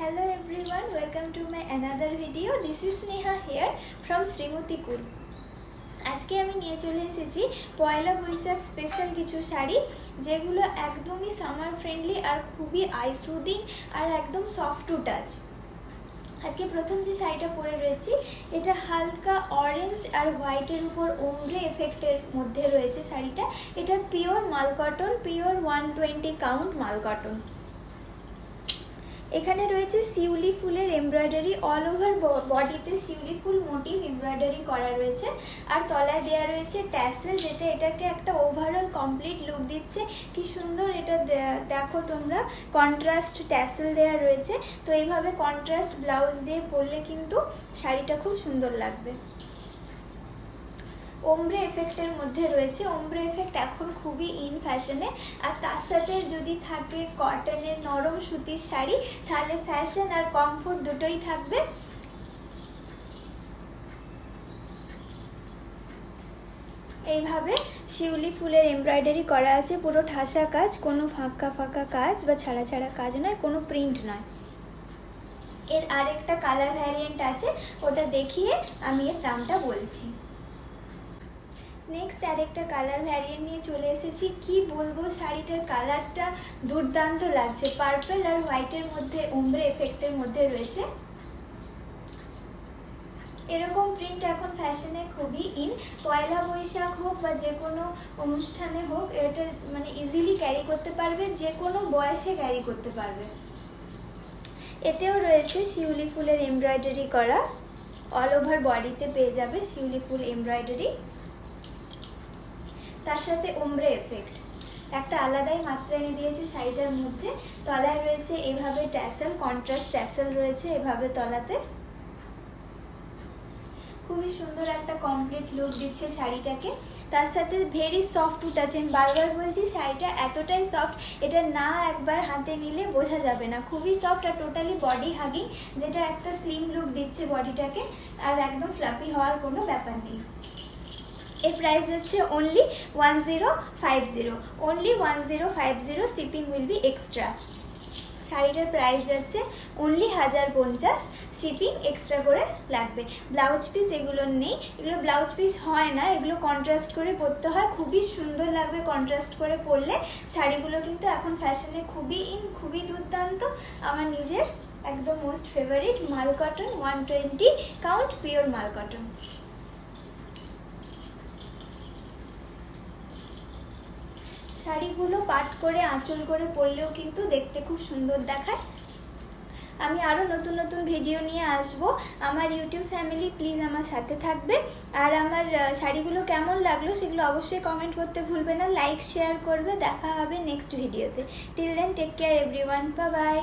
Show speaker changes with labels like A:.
A: Hello everyone, welcome to my another video. This is Neha here from Srimati Cool. আজকে আমি নিয়ে চলে এসেছি পয়লা বৈশাখ স্পেশাল কিছু শাড়ি যেগুলো একদমই সামার ফ্রেন্ডলি আর খুবই আই সুদিং আর একদম সফট টু টাচ। আজকে প্রথম যে শাড়িটা পরে রয়েছি এটা হালকা অরেঞ্জ আর হোয়াইটের উপর ওমরে এফেক্টের মধ্যে রয়েছে শাড়িটা। এটা পিওর মাল কটন, পিওর 120 কাউন্ট মাল কটন। এখানে রয়েছে শিউলি ফুলের এমব্রয়ডারি, অল ওভার বডিতে শিউলি ফুল মোটিভ এমব্রয়ডারি করা রয়েছে আর তলায় দেওয়া রয়েছে ট্যাসেল, যেটা এটাকে একটা ওভারঅল কমপ্লিট লুক দিচ্ছে। কি সুন্দর এটা দেখো তোমরা, কন্ট্রাস্ট ট্যাসেল দেওয়া রয়েছে। তো এইভাবে কন্ট্রাস্ট ব্লাউজ দিয়ে পরলে কিন্তু শাড়িটা খুব সুন্দর লাগবে। ওমব্রে এফেক্টের মধ্যে রয়েছে। ওমব্রে এফেক্ট এখন খুবই ইন ফ্যাশনে, আর তার সাথে যদি থাকে কটনের নরম সুতির শাড়ি তাহলে ফ্যাশন আর কমফোর্ট দুটোই থাকবে। এইভাবে শিউলি ফুলের এমব্রয়ডারি করা আছে, পুরো ঠাসা কাজ, কোনো ফাঁকা ফাঁকা কাজ বা ছাড়া ছাড়া কাজ নয়, কোনো প্রিন্ট নয়। এর আরেকটা কালার ভ্যারিয়েন্ট আছে, ওটা দেখিয়ে আমি এর দামটা বলছি। নেক্সট আরেকটা কালার ভ্যারিয়েন্ট নিয়ে চলে এসেছি। কি বলবো, শাড়িটার কালারটা দুর্দান্ত লাগছে, পার্পল আর হোয়াইটের মধ্যে ওমব্রে এফেক্টের মধ্যে রয়েছে। এরকম প্রিন্ট এখন ফ্যাশনে খুবই ইন। পয়লা বৈশাখ হোক বা যে কোনো অনুষ্ঠানে হোক, এটা মানে ইজিলি ক্যারি করতে পারবে, যে কোনো বয়সে ক্যারি করতে পারবে। এতেও রয়েছে শিউলি ফুলের এমব্রয়ডারি করা, অল ওভার বডিতে পেয়ে যাবে শিউলি ফুল এমব্রয়ডারি, তার সাথে ওমব্রে এফেক্ট একটা আলাদাই মাত্রা এনে দিয়েছে শাড়িটার মধ্যে। তলায় রয়েছে এভাবে ট্যাসেল, কন্ট্রাস্ট ট্যাসেল রয়েছে এভাবে তলাতে। খুবই সুন্দর একটা কমপ্লিট লুক দিচ্ছে শাড়িটাকে। তার সাথে ভেরি সফট টু টাচ। আমি বারবার বলছি শাড়িটা এতটাই সফট, এটা না একবার হাতে নিলে বোঝা যাবে না। খুবই সফট আর টোটালি বডি হাগিং, যেটা একটা স্লিম লুক দিচ্ছে বডিটাকে, আর একদম ফ্লাপি হওয়ার কোনো ব্যাপার নেই। এর প্রাইস হচ্ছে only 1050, only 1050। Shipping will be extra. শাড়িটার প্রাইস যাচ্ছে অনলি 1050, শিপিং এক্সট্রা করে লাগবে। ব্লাউজ পিস এগুলো নেই, এগুলো ব্লাউজ পিস হয় না, এগুলো কন্ট্রাস্ট করে পরতে হয়। খুবই সুন্দর লাগবে কন্ট্রাস্ট করে পরলে। শাড়িগুলো কিন্তু এখন ফ্যাশনে খুবই ইন, খুবই দুর্দান্ত। আমার নিজের একদম মোস্ট ফেভারিট মাল কটন, 120 কাউন্ট পিওর মাল কটন। শাড়িগুলো পাট করে আঁচল করে পরলেও কিন্তু দেখতে খুব সুন্দর দেখায়। আমি আরও নতুন নতুন ভিডিও নিয়ে আসব। আমার ইউটিউব ফ্যামিলি প্লিজ আমার সাথে থাকবে। আর আমার শাড়িগুলো কেমন লাগলো সেগুলো অবশ্যই কমেন্ট করতে ভুলবে না, লাইক শেয়ার করবে। দেখা হবে নেক্সট ভিডিওতে। Till then take care everyone, bye by.